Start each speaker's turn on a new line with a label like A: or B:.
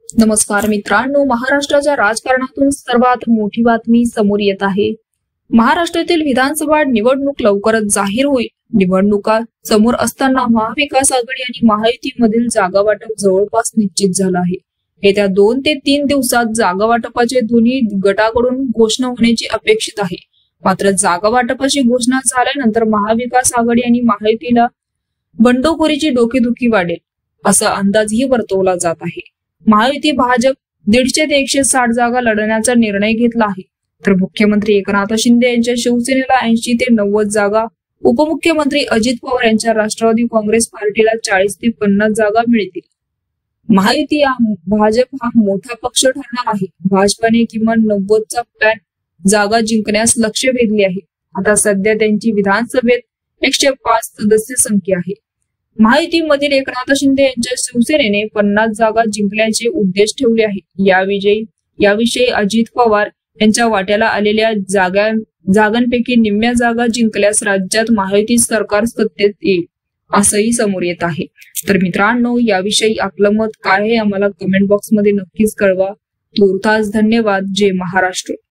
A: नमस्कार मित्रांनो, महाराष्ट्राच्या राजकारणातून सर्वात मोठी बातमी समोर येत आहे। महाराष्ट्रातील विधानसभा निवडणूक लवकरच जाहीर होईल। निवडणुका समोर असताना महाविकास आघाडी आणि महायुतीमधील जागा वाटप जवळपास निश्चित झालं आहे। येत्या 2 ते 3 दिवसात जागा वाटपाचे दोन्ही गटाकडून घोषणा होण्याची अपेक्षित आहे। मात्र जागा वाटपाची घोषणा झाल्यानंतर महाविकास आघाडी आणि महायुतीला बंडखोरीची डोकेदुखी वाढेल असा अंदाजही वर्तवला जात आहे। महायुती भाजप 150 ते 160 जागा लढण्याचा निर्णय घेतला आहे, तर मुख्यमंत्री एकनाथ शिंदे यांच्या शिवसेनेला 80 ते 90 जागा, उपमुख्यमंत्री अजित पवार यांच्या राष्ट्रवादी काँग्रेस पार्टीला 40 ते 50 जागा मिळतील। महायुती भाजप हा मोठा पक्ष ठरणार आहे। भाजपाने किमान 90चा प्लॅन जागा जिंकण्यास लक्ष वेधले आहे। आता सध्या त्यांची विधानसभेत 105 सदस्य संख्या आहे। महायुतीमधील एकनाथ शिंदे यांच्या शिवसेनेने 50 जागा जिंकण्याचे उद्देश ठेवले आहे। याविषयी अजित पवार यांच्या वाट्याला आलेल्या जागांपैकी निम्म्या जागा जिंकल्यास राज्यात महायुती सरकार सत्तेत येईल असंही समोर येत आहे। तर मित्रांनो, याविषयी आपलं मत काय आहे आम्हाला कमेंट बॉक्स मध्ये नक्कीच कळवा। तूर्तास धन्यवाद। जय महाराष्ट्र।